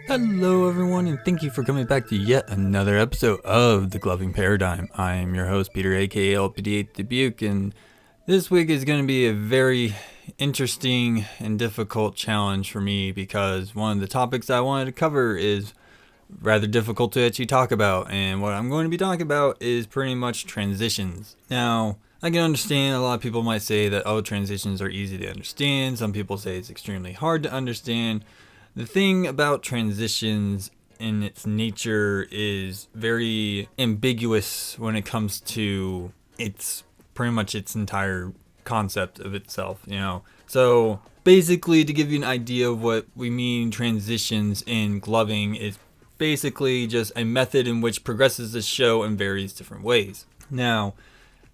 Hello everyone, and thank you for coming back to yet another episode of The Gloving Paradigm. I am your host, Peter, aka LPD8 Dubuque, and this week is going to be a very interesting and difficult challenge for me because one of the topics I wanted to cover is rather difficult to actually talk about, and what I'm going to be talking about is pretty much transitions. Now, I can understand a lot of people might say that, transitions are easy to understand. Some people say it's extremely hard to understand. The thing about transitions in its nature is very ambiguous when it comes to its pretty much its entire concept of itself. So basically, to give you an idea of what we mean transitions in gloving is basically just a method in which progresses the show in various different ways. Now,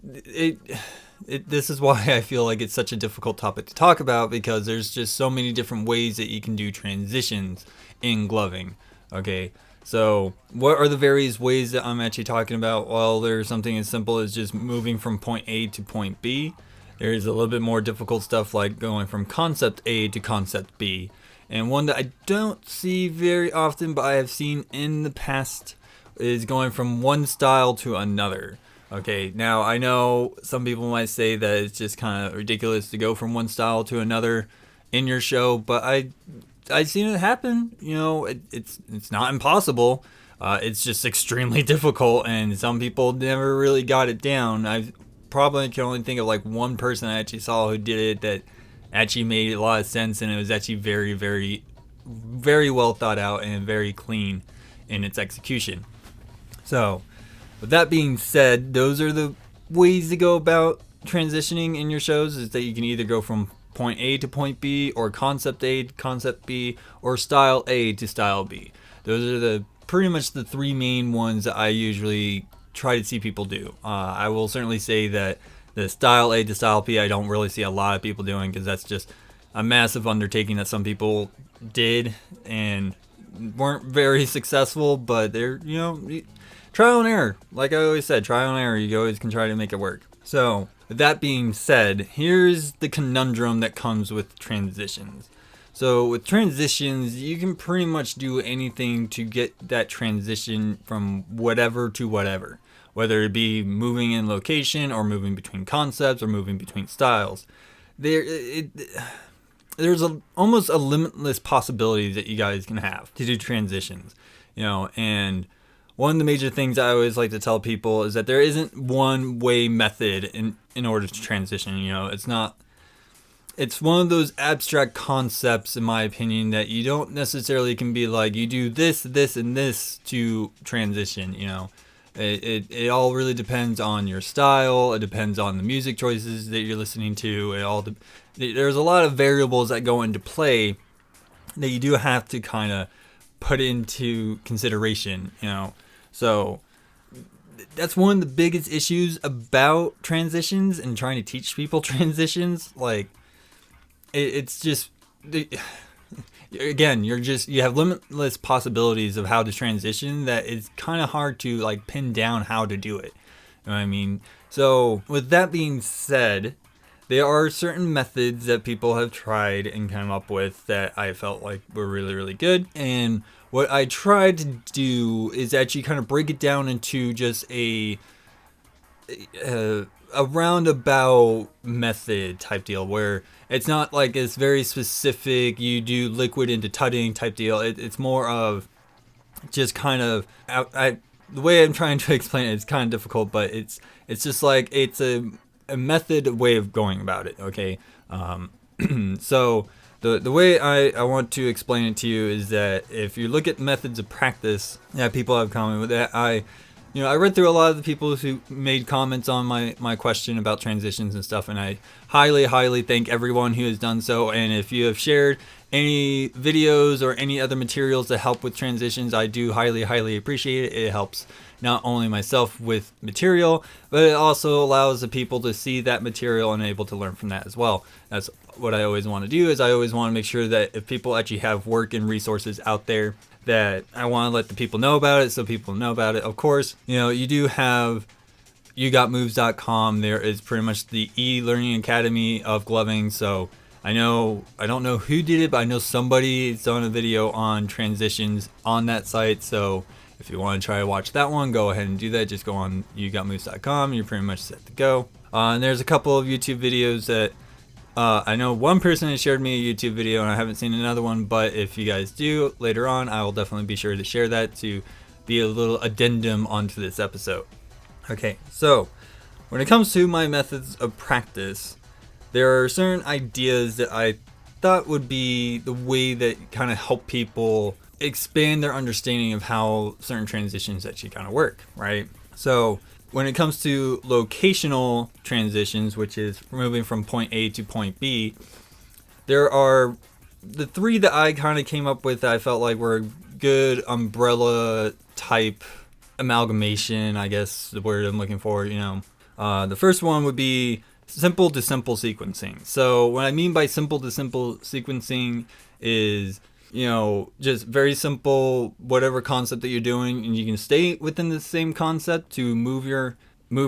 this is why I feel like it's such a difficult topic to talk about, because there's just so many different ways that you can do transitions in gloving. Okay, so what are the various ways that I'm actually talking about? Well, there's something as simple as just moving from point A to point B. There's a little bit more difficult stuff like going from concept A to concept B. And one that I don't see very often, but I have seen in the past, is going from one style to another. Okay, now I know some people might say that it's just kind of ridiculous to go from one style to another in your show, but I've seen it happen. It's not impossible. It's just extremely difficult, and some people never really got it down. I probably can only think of like one person I actually saw who did it that actually made a lot of sense, and it was actually very, very, very well thought out and very clean in its execution. So, with that being said, those are the ways to go about transitioning in your shows, is that you can either go from point A to point B, or concept A to concept B, or style A to style B. Those are the pretty much the three main ones that I usually try to see people do. I will certainly say that the style A to style B I don't really see a lot of people doing, because that's just a massive undertaking that some people did and weren't very successful, but they're, trial and error. Like I always said, trial and error. You always can try to make it work. So, with that being said, here's the conundrum that comes with transitions. So, with transitions, you can pretty much do anything to get that transition from whatever to whatever. Whether it be moving in location, or moving between concepts, or moving between styles. There's almost a limitless possibilities that you guys can have to do transitions. And one of the major things I always like to tell people is that there isn't one way method in order to transition. It's one of those abstract concepts, in my opinion, that you don't necessarily can be like, you do this, this, and this to transition. It all really depends on your style. It depends on the music choices that you're listening to. There's a lot of variables that go into play that you do have to kind of put into consideration. So that's one of the biggest issues about transitions and trying to teach people transitions. Like, it's just, again, you have limitless possibilities of how to transition that it's kind of hard to like pin down how to do it. You know what I mean? So with that being said, there are certain methods that people have tried and come up with that I felt like were really, really good. And what I tried to do is actually kind of break it down into just a roundabout method type deal, where it's not like it's very specific, you do liquid into tutting type deal. It's more of just kind of, the way I'm trying to explain it is kind of difficult, but it's just like, it's a method way of going about it. Okay. So the way I want to explain it to you is that if you look at methods of practice that people have commented with, that I read through a lot of the people who made comments on my question about transitions and stuff, and I highly, highly thank everyone who has done so. And if you have shared any videos or any other materials that help with transitions, I do highly, highly appreciate it. It helps not only myself with material, but it also allows the people to see that material and able to learn from that as well. That's what I always want to do, is I always want to make sure that if people actually have work and resources out there, that I want to let the people know about it, so people know about it. Of course, you do have YouGotMoves.com. There is pretty much the e-learning academy of gloving, so I don't know who did it, but I know somebody's done a video on transitions on that site. So if you want to try to watch that one, go ahead and do that. Just go on yougotmoves.com. You're pretty much set to go. And there's a couple of YouTube videos that I know one person has shared me a YouTube video and I haven't seen another one, but if you guys do later on, I will definitely be sure to share that to be a little addendum onto this episode. Okay, so when it comes to my methods of practice, there are certain ideas that I thought would be the way that kind of help people expand their understanding of how certain transitions actually kind of work, right? So when it comes to locational transitions, which is moving from point A to point B, there are the three that I kind of came up with that I felt like were a good umbrella type amalgamation, I guess the word I'm looking for, the first one would be simple to simple sequencing. So what I mean by simple to simple sequencing is, just very simple, whatever concept that you're doing, and you can stay within the same concept to move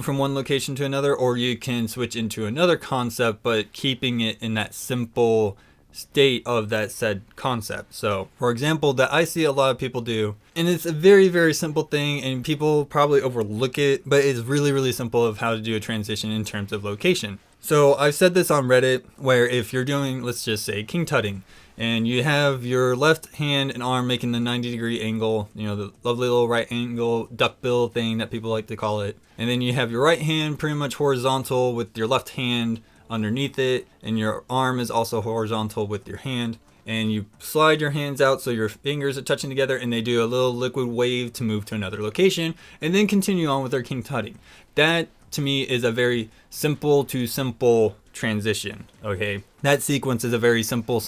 from one location to another, or you can switch into another concept, but keeping it in that simple state of that said concept. So for example, that I see a lot of people do, and it's a very, very simple thing and people probably overlook it, but it's really, really simple of how to do a transition in terms of location. So I've said this on Reddit, where if you're doing, let's just say, king tutting, and you have your left hand and arm making the 90-degree angle, the lovely little right angle duckbill thing that people like to call it, and then you have your right hand pretty much horizontal with your left hand underneath it, and your arm is also horizontal with your hand, and you slide your hands out so your fingers are touching together, and they do a little liquid wave to move to another location, and then continue on with their king tutting. That to me is a very simple to simple transition. Okay, that sequence is a very simple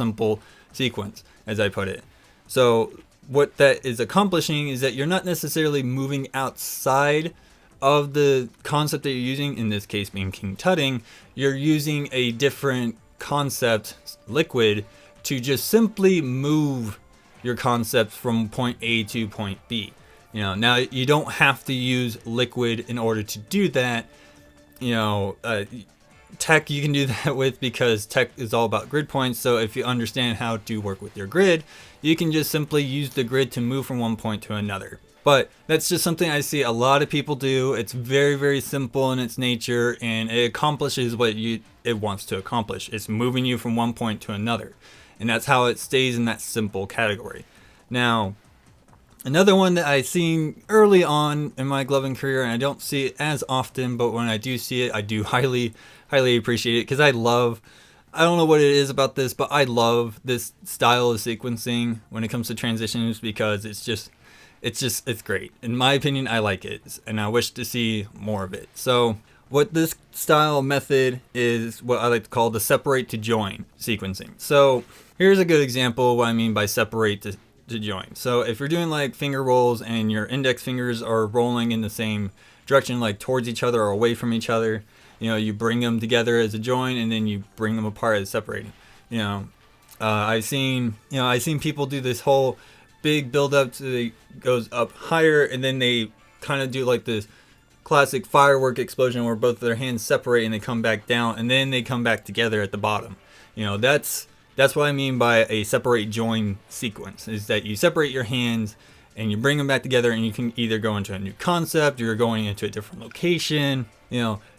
sequence, as I put it. So what that is accomplishing is that you're not necessarily moving outside of the concept that you're using, in this case being king tutting. You're using a different concept, liquid, to just simply move your concept from point A to point B. Now you don't have to use liquid in order to do that. Tech you can do that with, because tech is all about grid points. So if you understand how to work with your grid, you can just simply use the grid to move from one point to another. But that's just something I see a lot of people do. It's very, very simple in its nature, and it accomplishes what it wants to accomplish. It's moving you from one point to another, and that's how it stays in that simple category. Now, another one that I've seen early on in my gloving career, and I don't see it as often, but when I do see it, I do highly, highly appreciate it, because I don't know what it is about this, but I love this style of sequencing when it comes to transitions, because it's great. In my opinion, I like it, and I wish to see more of it. So what this style method is what I like to call the separate to join sequencing. So here's a good example of what I mean by separate to join. So if you're doing like finger rolls and your index fingers are rolling in the same direction, like towards each other or away from each other, you bring them together as a join, and then you bring them apart as separating. I've seen people do this whole big build up to it goes up higher, and then they kind of do like this classic firework explosion where both of their hands separate and they come back down, and then they come back together at the bottom. That's what I mean by a separate join sequence, is that you separate your hands and you bring them back together, and you can either go into a new concept, or you're going into a different location.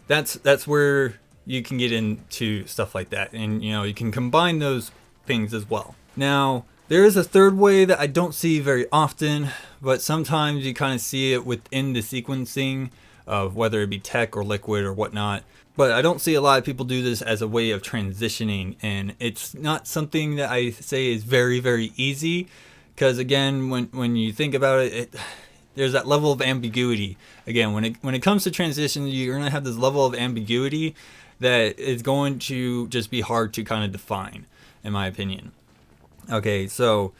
That's where you can get into stuff like that, and you can combine those things as well. Now, there is a third way that I don't see very often, but sometimes you kind of see it within the sequencing of whether it be tech or liquid or whatnot. But I don't see a lot of people do this as a way of transitioning, and it's not something that I say is very, very easy, because again, when you think about it, there's that level of ambiguity. Again, when it comes to transitions, you're going to have this level of ambiguity that is going to just be hard to kind of define, in my opinion. Okay, so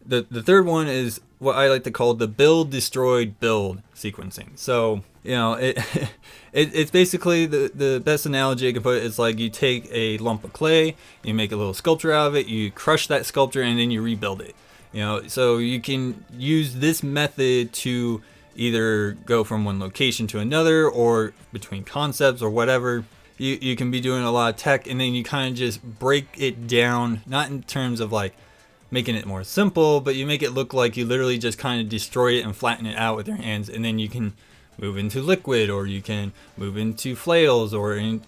the third one is what I like to call the build, destroyed, build sequencing. So, it's basically the best analogy I can put is like you take a lump of clay, you make a little sculpture out of it, you crush that sculpture, and then you rebuild it. So you can use this method to either go from one location to another, or between concepts or whatever. you can be doing a lot of tech, and then you kind of just break it down, not in terms of like making it more simple, but you make it look like you literally just kind of destroy it and flatten it out with your hands, and then you can move into liquid, or you can move into flails, or in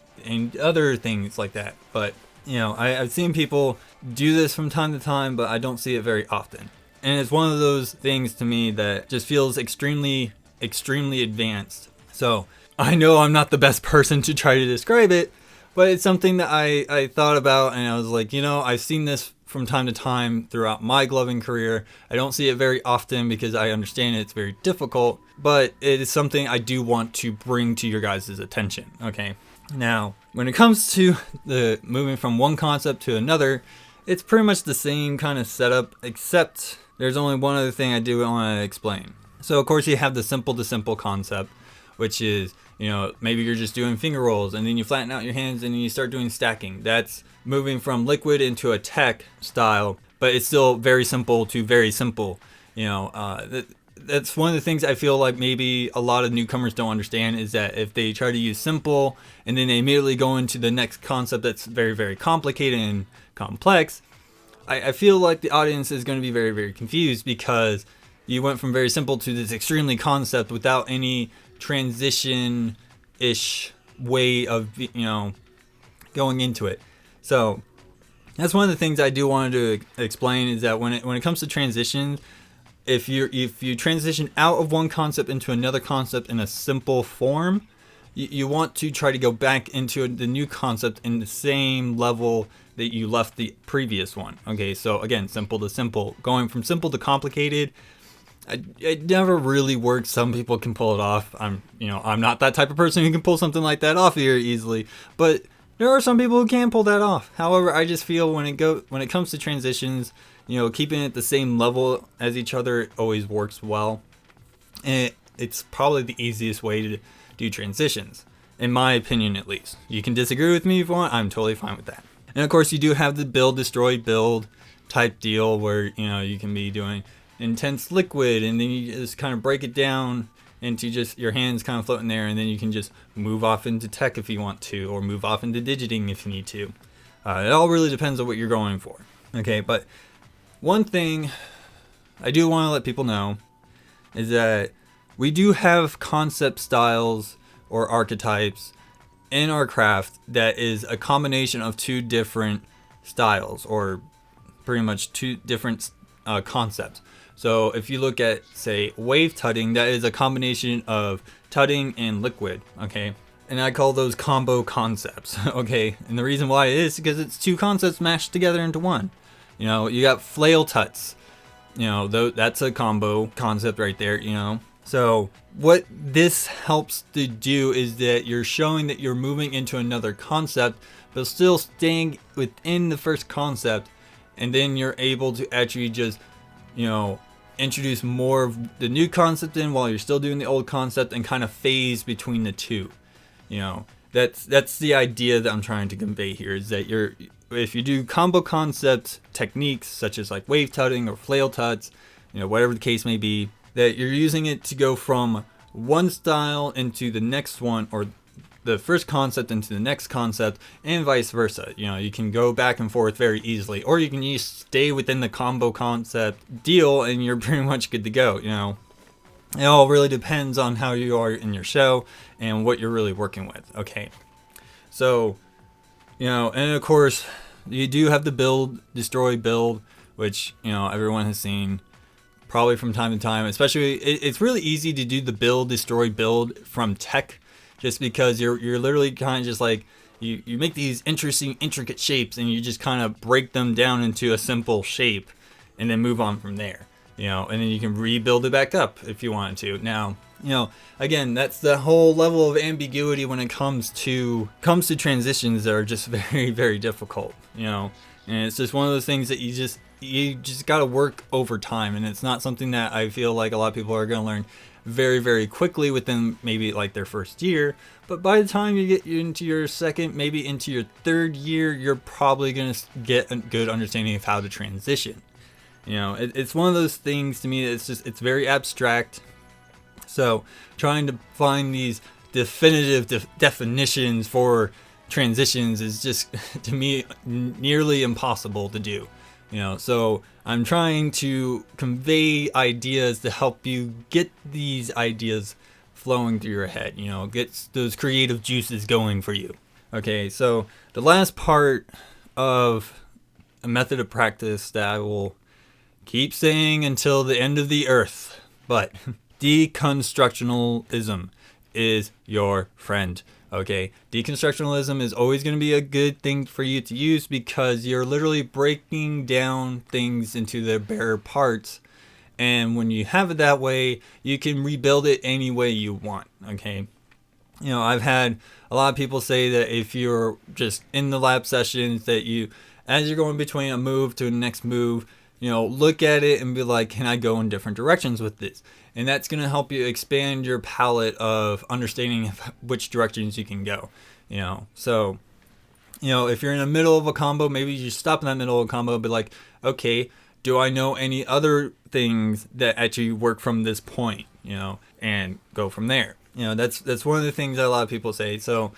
other things like that. But I've seen people do this from time to time, but I don't see it very often. And it's one of those things to me that just feels extremely advanced. So I know I'm not the best person to try to describe it, but it's something that I thought about, and I was like, I've seen this from time to time throughout my gloving career. I don't see it very often because I understand it's very difficult, but it is something I do want to bring to your guys' attention. Okay. Now, when it comes to the moving from one concept to another, it's pretty much the same kind of setup, except there's only one other thing I do want to explain. So of course you have the simple to simple concept, which is, maybe you're just doing finger rolls, and then you flatten out your hands and then you start doing stacking. That's moving from liquid into a tech style, but it's still very simple to very simple. That's one of the things I feel like maybe a lot of newcomers don't understand, is that if they try to use simple and then they immediately go into the next concept that's very, very complicated and complex, I feel like the audience is going to be very, very confused, because you went from very simple to this extremely concept without any transition-ish way of going into it. So that's one of the things I do want to explain, is that when it comes to transitions, if you transition out of one concept into another concept in a simple form, you want to try to go back into the new concept in the same level that you left the previous one. Okay, so again, simple to simple. Going from simple to complicated, it never really works. Some people can pull it off. I'm not that type of person who can pull something like that off very easily, but there are some people who can pull that off. However, I just feel when it comes to transitions, keeping it the same level as each other always works well. And it's probably the easiest way to do transitions, in my opinion at least. You can disagree with me if you want. I'm totally fine with that. And of course, you do have the build, destroy, build type deal where, you can be doing intense liquid, and then you just kind of break it down into just your hands kind of floating there, and then you can just move off into tech if you want to, or move off into digiting if you need to. It all really depends on what you're going for. Okay, but one thing I do want to let people know is that we do have concept styles or archetypes in our craft that is a combination of two different styles, or pretty much two different concepts. So if you look at, say, wave tutting, that is a combination of tutting and liquid, okay? And I call those combo concepts, okay? And the reason why is because it's two concepts mashed together into one. You got flail tuts, that's a combo concept right there, So what this helps to do is that you're showing that you're moving into another concept, but still staying within the first concept, and then you're able to actually just introduce more of the new concept in while you're still doing the old concept, and kind of phase between the two. That's the idea that I'm trying to convey here, is that if you do combo concept techniques such as like wave tutting or flail tuts, whatever the case may be, that you're using it to go from one style into the next one, or the first concept into the next concept, and vice versa. You can go back and forth very easily, or you can just stay within the combo concept deal and you're pretty much good to go. It all really depends on how you are in your show and what you're really working with. Okay, so and of course you do have the build, destroy, build, which everyone has seen probably from time to time. Especially it's really easy to do the build, destroy, build from tech, just because you're literally kind of just like you make these interesting, intricate shapes, and you just kind of break them down into a simple shape, and then move on from there. And then you can rebuild it back up if you wanted to. Now, again, that's the whole level of ambiguity when it comes to transitions that are just very, very difficult. And it's just one of those things that you just got to work over time, and it's not something that I feel like a lot of people are going to learn very, very quickly within maybe like their first year. But by the time you get into your second, maybe into your third year, you're probably going to get a good understanding of how to transition. It's one of those things to me that it's very abstract. So trying to find these definitive definitions for transitions is just to me nearly impossible to do. So I'm trying to convey ideas to help you get these ideas flowing through your head, get those creative juices going for you. Okay, so the last part of a method of practice that I will keep saying until the end of the earth, but deconstructionalism is your friend. Okay, deconstructionalism is always going to be a good thing for you to use because you're literally breaking down things into their bare parts. And when you have it that way, you can rebuild it any way you want. Okay, I've had a lot of people say that if you're just in the lab sessions, that as you're going between a move to the next move, look at it and be like, can I go in different directions with this? And that's going to help you expand your palette of understanding which directions you can go. So, if you're in the middle of a combo, maybe you stop in that middle of a combo and be like, okay, do I know any other things that actually work from this point? And go from there. That's one of the things that a lot of people say. So,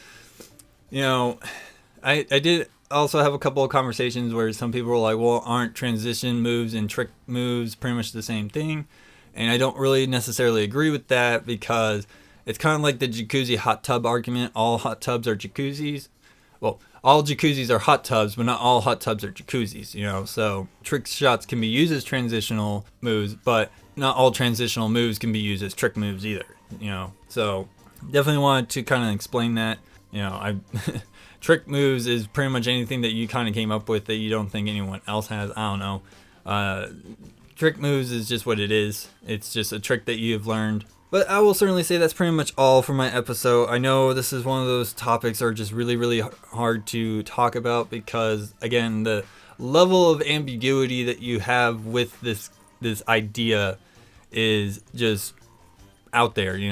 I did also have a couple of conversations where some people were like, well, aren't transition moves and trick moves pretty much the same thing? And I don't really necessarily agree with that because it's kind of like the jacuzzi hot tub argument. All hot tubs are jacuzzis. Well, all jacuzzis are hot tubs, but not all hot tubs are jacuzzis, So trick shots can be used as transitional moves, but not all transitional moves can be used as trick moves either, So definitely wanted to kind of explain that. Trick moves is pretty much anything that you kind of came up with that you don't think anyone else has. I don't know. Trick moves is just what it is. It's just a trick that you've learned. But I will certainly say that's pretty much all for my episode. I know this is one of those topics that are just really, really hard to talk about because, again, the level of ambiguity that you have with this idea is just out there. You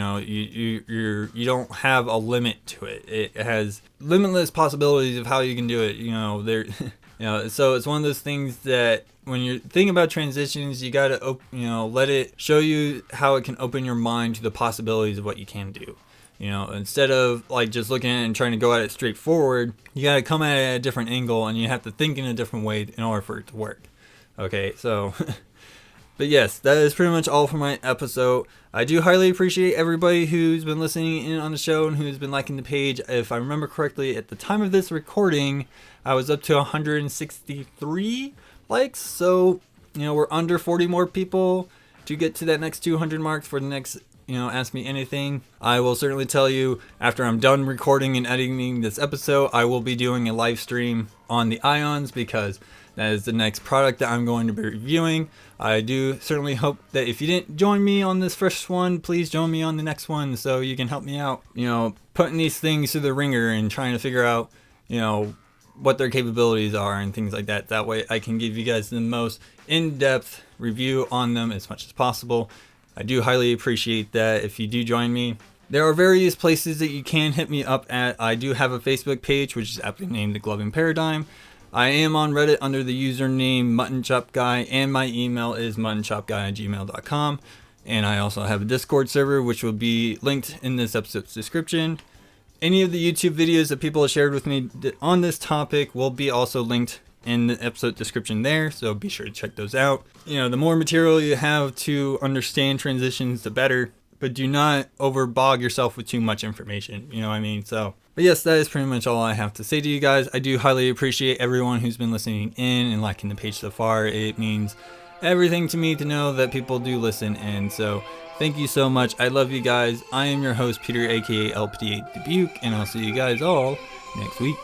don't have a limit to it. It has limitless possibilities of how you can do it. So it's one of those things that when you're thinking about transitions, you gotta let it show you how it can open your mind to the possibilities of what you can do. Instead of like just looking at it and trying to go at it straight forward, you gotta come at it at a different angle and you have to think in a different way in order for it to work. Okay, so but yes, that is pretty much all for my episode. I do highly appreciate everybody who's been listening in on the show and who's been liking the page. If I remember correctly, at the time of this recording, I was up to 163 likes. So, we're under 40 more people to get to that next 200 mark for the next, Ask Me Anything. I will certainly tell you after I'm done recording and editing this episode, I will be doing a live stream on the Ions because that is the next product that I'm going to be reviewing. I do certainly hope that if you didn't join me on this first one, please join me on the next one so you can help me out, putting these things through the ringer and trying to figure out, what their capabilities are and things like that. That way I can give you guys the most in-depth review on them as much as possible. I do highly appreciate that if you do join me. There are various places that you can hit me up at. I do have a Facebook page, which is aptly named The Gloving Paradigm. I am on Reddit under the username MuttonChopGuy, and my email is muttonchopguy@gmail.com. And I also have a Discord server, which will be linked in this episode's description. Any of the YouTube videos that people have shared with me on this topic will be also linked in the episode description there, so be sure to check those out. The more material you have to understand transitions, the better, but do not overbog yourself with too much information, you know what I mean? So, but yes, that is pretty much all I have to say to you guys. I do highly appreciate everyone who's been listening in and liking the page so far. It means everything to me to know that people do listen, and so thank you so much. I love you guys. I am your host, Peter, aka LPDA Dubuque, and I'll see you guys all next week.